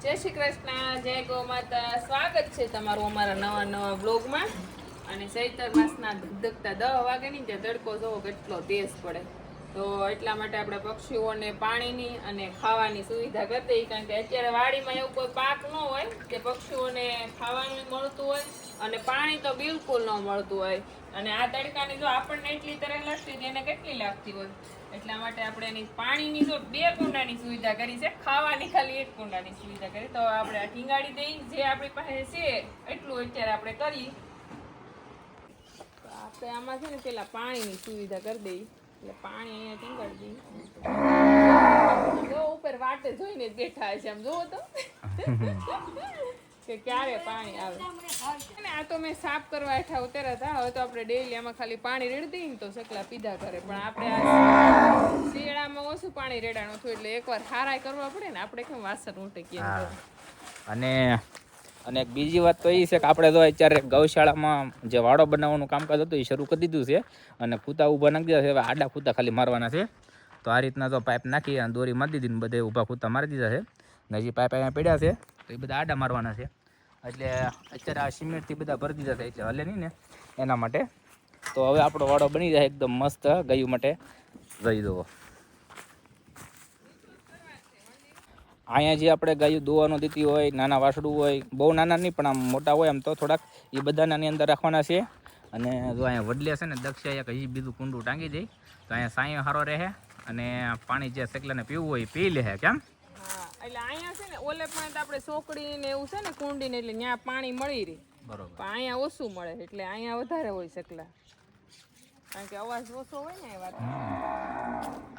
જય શ્રી કૃષ્ણ, જય ગૌ માતા. સ્વાગત છે તમારું અમારા નવા બ્લોગમાં. અને ચૈતર માસના ધગધગતા 10 વાગ્યાની ત્યાં તડકો જોવો કેટલો તેજ પડે. તો એટલા માટે આપણે પક્ષીઓને પાણીની અને ખાવાની સુવિધા કરી દઈએ, કારણ કે અત્યારે વાડીમાં એવું કોઈ પાક ન હોય કે પક્ષીઓને ખાવાનું મળતું હોય અને પાણી તો બિલકુલ ન મળતું હોય. અને આ તડકાની જો આપણને એટલી તરહ લાગતી હોય એને કેટલી લાગતી હોય. એટલા માટે આપણે એની પાણીની તો 2 કુંડાની સુવિધા કરી છે, ખાવાની ખાલી 1 કુંડાની સુવિધા કરી. તો આપણે આ ટીંગાડી દઈ, જે આપણી પાસે છે એટલું અત્યારે આપણે કરી. તો આપણે આમાં છે ને પેલા પાણીની સુવિધા કરી દઈ, એટલે પાણી અહીંયા ટીંગાડી દઈ. જો ઉપર વાટે જોઈને જ બેઠા છે, આમ જોવો તો કે ક્યારે પાણી આવે. અને આ તો મેં સાફ કરવા હેઠા ઉતર્યા હતા. હવે તો આપણે ડેઈલી આમાં ખાલી પાણી રેડી દઈએ ને તો સકલા પીધા કરે. પણ આપણે આ શિયાળામાં ઓછું પાણી રેડાણું હતું, એટલે એકવાર હારાય કરવા પડે ને, આપણે કેમ વાસણ ઉટકીએ. અને અને એક બીજી વાત તો એ છે કે આપણે તો અત્યારે ગૌશાળામાં જે વાડો બનાવવાનું કામકાજ હતું એ શરૂ કરી દીધું છે. અને ખૂતા ઊભા નાખી દીધા છે. હવે આડા ખૂતા ખાલી મારવાના છે. તો આ રીતના તો પાઇપ નાખી અને દોરી મારી દીધી ને બધે ઊભા ખૂતા મારી દીધા છે. ને હજી પાઇપ અહીંયા પડ્યા છે તો એ બધા આડા મારવાના છે. એટલે અત્યારે આ સિમેન્ટથી બધા ભરી દીધા છે, એટલે હલે નહીં ને એના માટે. તો હવે આપણો વાડો બની જાય એકદમ મસ્ત ગાયું માટે. જઈ દો અહીંયા જે આપણે ગાયું દોવાનું દીધી હોય, નાના વાસડું હોય, બહુ નાના નહીં પણ આમ મોટા હોય આમ તો થોડાક, એ બધાને આની અંદર રાખવાના છે. અને જો અહીંયા વડલે છે ને દક્ષા એક હજી બીજું કુંડું ટાંગી દઈ તો અહીંયા સાંયો સારો રહે અને પાણી જે સકલાને પીવું હોય એ પી લે. કેમ? એટલે અહીંયા છે ને ઓલે પણ આપણે સોકડી ને એવું છે ને કુંડી ને, એટલે ત્યાં પાણી મળી રહે. બરોબર. પણ અહીંયા ઓછું મળે, એટલે અહીંયા વધારે હોય સકલા, કારણ કે અવાજ ઓછો હોય ને એ વાત.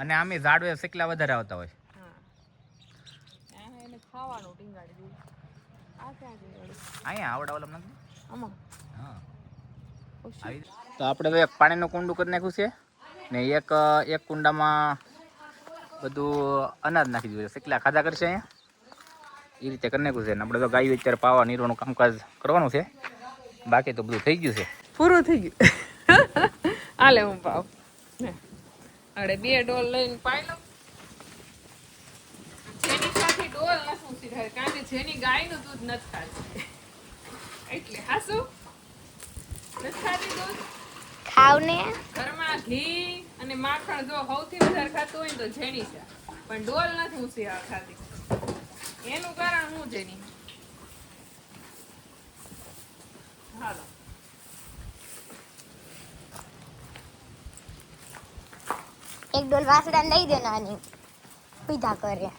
અને આમે ઝાડવે સકલા વધારે આવતા હોય. એને ખાવાનું ટીંગાડી દઉં. આ ક્યાં ટીંગાડી? અહીંયા આવડાવલા નથી આમાં. હા. તો આપણે તો એક પાણીનું કુંડું કરી નાખ્યું છે ને એક કુંડામાં બધું અનાજ નાખી દીધું. સકલા ખાધા કરશે અહીંયા એ રીતે કરી નાખ્યું છે. ને આપણે તો ગાયું અત્યારે પાવા નીરવાનું કામકાજ કરવાનું છે. બાકી તો બધું થઈ ગયું છે, પૂરું થઈ ગયું. હાલે હું પાવ અરે 2 ડોલ લઈને પાઈ લઉં. જેની સાથે ડોલ નથી ઉસી થાય, કારણ કે જેની ગાયનું દૂધ નથી ખાતી, એટલે હાસુ નથી ખાતી દૂધ. ખાવ ને ઘરમાં ઘી અને માખણ જો સૌથી વધારે ખાતું હોય ને તો જેની છે, પણ ડોલ નથી ઉસી ખાતી. એનું કારણ હું જેની. હાલો એક ડોલ વાસડા લઈ દે નાની, પીધા કરે.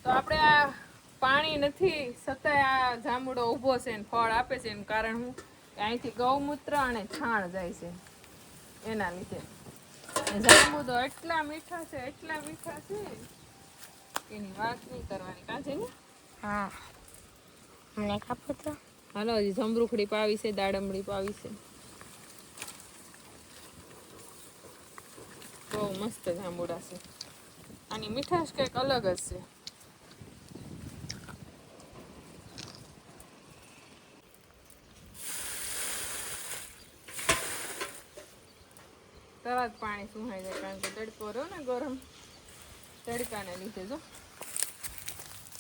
તો આપણે આ પાણી નથી છતાંય આ જાંબુડો ઊભો છે ને ફળ આપે છે, એનું કારણ હું અહીંથી ગૌમૂત્ર અને છાણ જાય છે એના લીધે. જાંબુડો એટલા મીઠા છે એની વાત નહીં કરવાની. કાં છે ને? હા, મને કાપો તો. હાલો, હજી જમરૂખડી પાવી છે, દાડમડી પાવી છે. બહુ મસ્ત જાંબુડા છે. આની મીઠાશ કંઈક અલગ જ છે. તરત પાણી સુહાઈ જાય, કારણ કે તડકો રહ્યો ને ગરમ, તડકાને લીધે. જો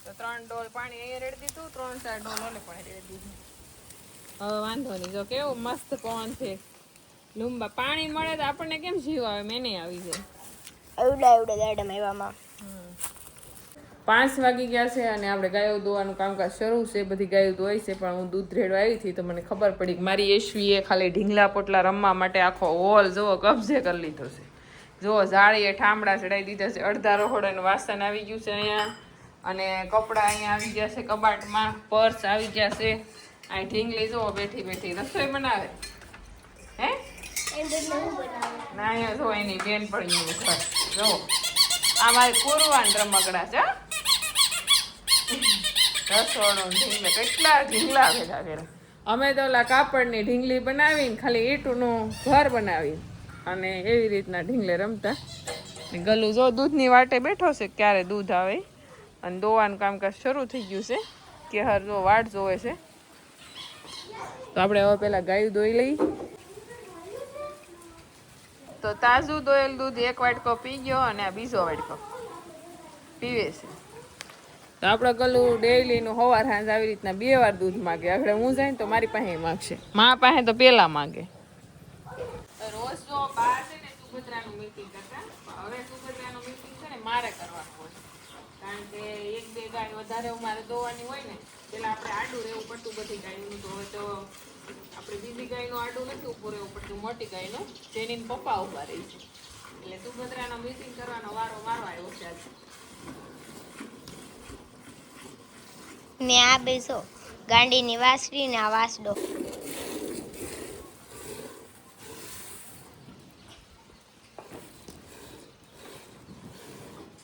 તો 3 ડોલ પાણી અહીંયા રેડી દીધું, 3-4 ડોલ ઓલે પણ રેડી દીધું. હવે વાંધો નહીં. જો કેવું મસ્ત પવન છે, લુંબા. પાણી મળે તો આપણને કેમ જીવ આવે, મેને આવી જાય. એવડા દાડમ એવામાં 5 વાગી ગયા છે અને આપણે ગાયો દોવાનું કામકાજ શરૂ છે. બધી ગાયો દોવાય છે, પણ હું દૂધ રેડવા આવી હતી તો મને ખબર પડી કે મારી એશવીએ ખાલી ઢીંગલા પોટલા રમવા માટે આખો હોલ જોવો કબજે કરી લીધો છે. જુઓ, જાળીએ ઠામડા ચડાવી દીધા છે, અડધા રહોડાનું વાસણ આવી ગયું છે અહીંયા, અને કપડાં અહીંયા આવી ગયા છે કબાટમાં, પર્સ આવી ગયા છે. આ ઢીંગલી જુઓ બેઠી બેઠી રસોઈ બનાવે. હે ના, અહીંયા જો એની બેનપણીનું ઘર. જો આ મારી પૂરવાન રમકડા છે. રસોડું ઢીંગલા, કેટલા ઢીંગલા ભેગા કર્યા. અમે તો ઓલા કાપડની ઢીંગલી બનાવીને ખાલી ઈંટનું ઘર બનાવી અને એવી રીતના ઢીંગલે રમતા. ગલું જો દૂધની વાટે બેઠો છે, ક્યારે દૂધ આવે. અને દોવાનું કામકાજ શરૂ થઈ ગયું છે. કેહર જો વાટ જોવે છે. તો આપણે હવે પેલા ગાયું દોઈ લઈ. તો તાજું દોયેલ દૂધ એક વાટકો પી ગયો અને આ બીજો વાટકો પીવે છે. તો આપણે કલું ડેઈલીનું સવાર સાંજ આવી રીતના 2 વાર દૂધ માગે. આગળ હું જાય ને તો મારી પાસે માગશે, મા પાસે તો પેલા માગે. રોજ જો બહાર છે ને સુભદ્રાનું મીટિંગ કરતા, હવે સુભદ્રાનું મીટિંગ છે ને મારે કરવાનું હોય, કારણ કે 1-2 ગાય વધારે મારે દોવાની હોય ને. પેલા આપણે આડું રહેવું પડતું બધી ગાયનું, તો હવે તો આપણે બીજી ગાયનું આડું નથી ઊભું રહેવું પડતું, મોટી ગાયનું જેની પપ્પા ઊભા રહી છે. એટલે સુભદ્રાનો મીટિંગ કરવાનો વારો મારો આવ્યો છે આજે. ને આ બેસો ગાંડીની વાસળી ને આ વાસડો.